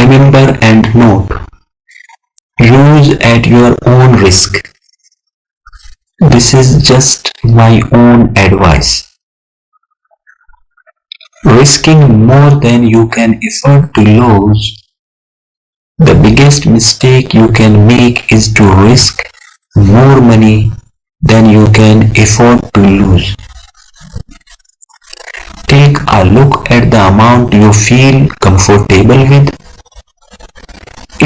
Remember and note, use at your own risk. This is just my own advice. Risking more than you can afford to lose. The biggest mistake you can make is to risk more money than you can afford to lose. Take a look at the amount you feel comfortable with.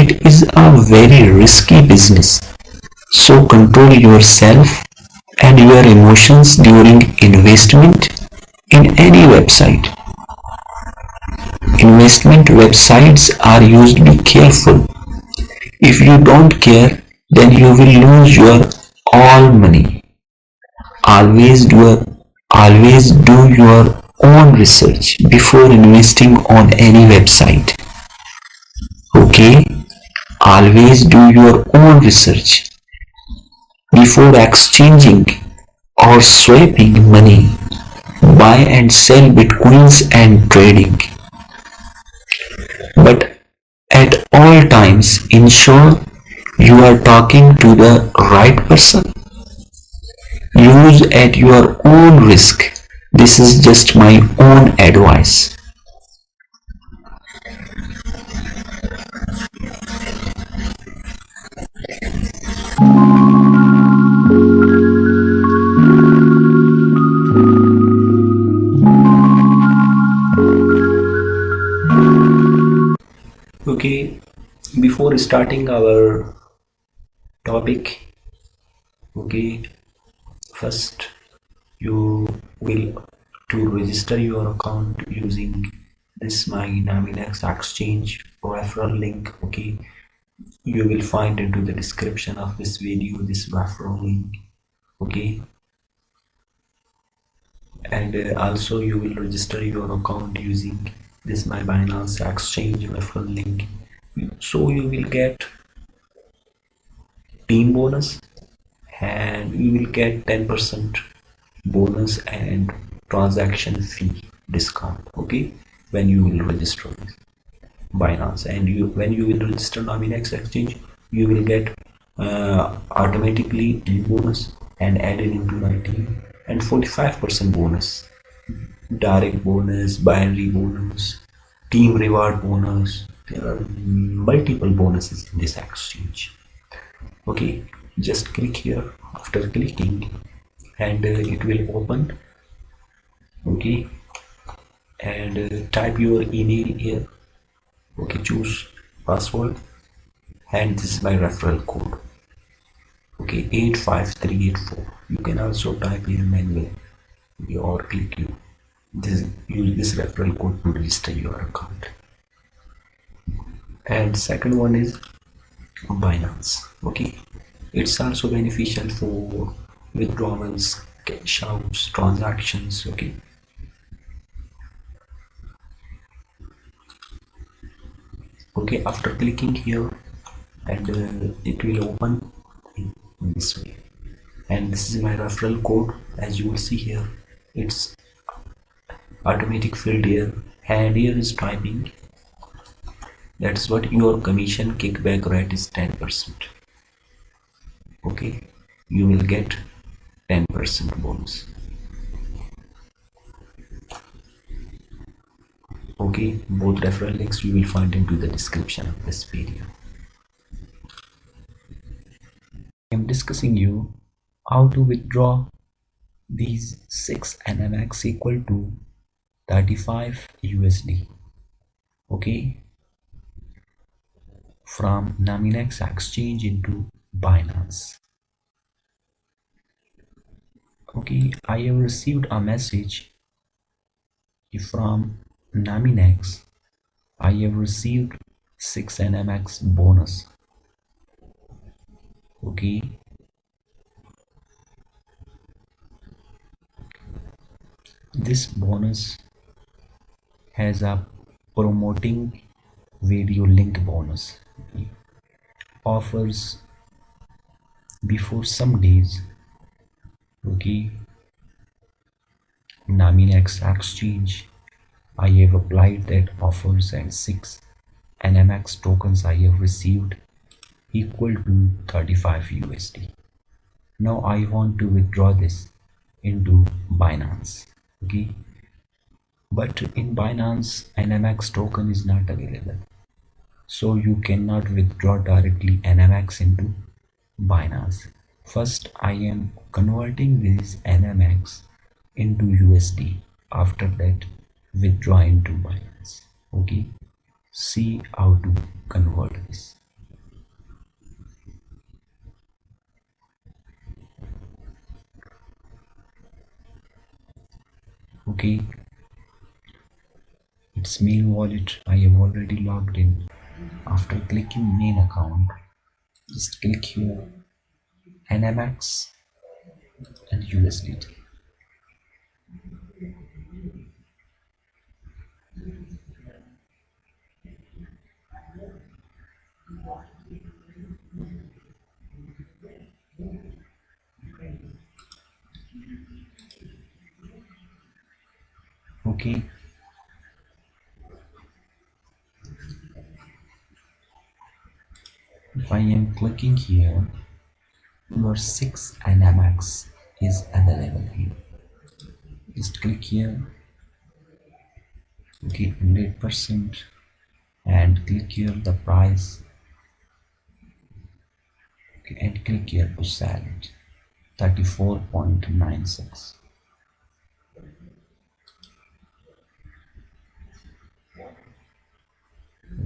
It is a very risky business, so control yourself and your emotions during investment in any website. Investment websites are used. Be careful. If you don't care, then you will lose your all money. Always do your own research before investing on any website. Okay? Always do your own research before exchanging or swapping money. Buy and sell bitcoins and trading. But at all times, ensure you are talking to the right person. Use at your own risk. This is just my own advice. Okay, before starting our topic, okay, first you will to register your account using this my Nominex Exchange referral link. Okay, you will find into the description of this video this referral link. Okay, and also you will register your account using this my Binance Exchange referral link, so you will get team bonus and you will get 10% bonus and transaction fee discount. Okay, when you will register Binance, and when you will register Nominex Exchange, you will get automatically team bonus and added into my team, and 45% bonus, direct bonus, binary bonus, team reward bonus. There are multiple bonuses in this exchange. Okay, just click here. After clicking, and it will open. Okay, and type your email here. Okay, choose password, and this is my referral code. Okay, 85384. You can also type here manually, or click you. Use this referral code to register your account. And second one is Binance. Okay, it's also beneficial for withdrawals, cash outs, transactions. Okay, okay, after clicking here, and it will open in this way, and this is my referral code. As you will see here, it's automatic filled here, and here is typing. That's what your commission kickback rate is 10%. Okay, you will get 10% bonus. Okay, both referral links you will find into the description of this video. I am discussing you how to withdraw these 6 NMX equal to 35 USD. Okay, from Nominex Exchange into Binance. Okay, I have received a message from Nominex. I have received 6 NMX bonus. Okay, this bonus has a promoting video link bonus. Okay, offers before some days. Okay, Nominex Exchange, I have applied that offers, and 6 NMX tokens I have received equal to 35 USD. Now I want to withdraw this into Binance. Okay, but in Binance NMX token is not available, so you cannot withdraw directly NMX into Binance. First I am converting this NMX into USD. After that withdraw into Binance. Okay, see how to convert this. Okay, its main wallet I have already logged in. After clicking main account, just click here NMX and USDT. Okay, if I am clicking here, your 6 NMX is available here. Just click here, okay, 100%, and click here the price, okay, and click here to sell it, 34.96.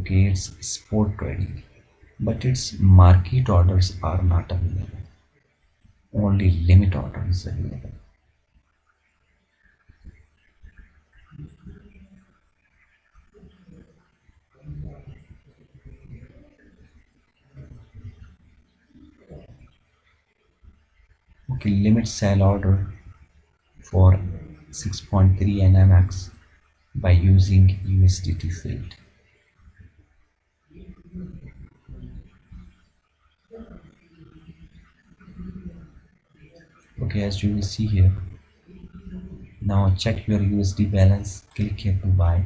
Okay, it's spot trading, but its market orders are not available. Only limit order is available. Okay, limit sell order for 6.3 NMX by using USDT field. Okay, as you will see here, now check your USD balance, click here to buy.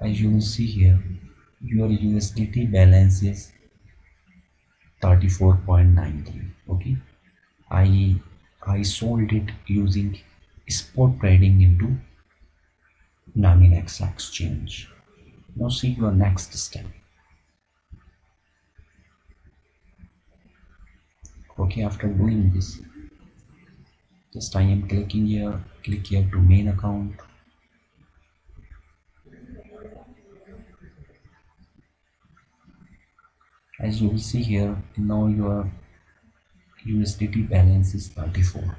As you will see here, your USDT balance is 34.93. Okay, I sold it using spot trading into Nominex Exchange. Now see your next step. Okay, after doing this, just I am clicking here, click here to main account. As you will see here, now your USDT balance is 34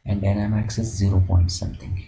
and NMX is 0 point something.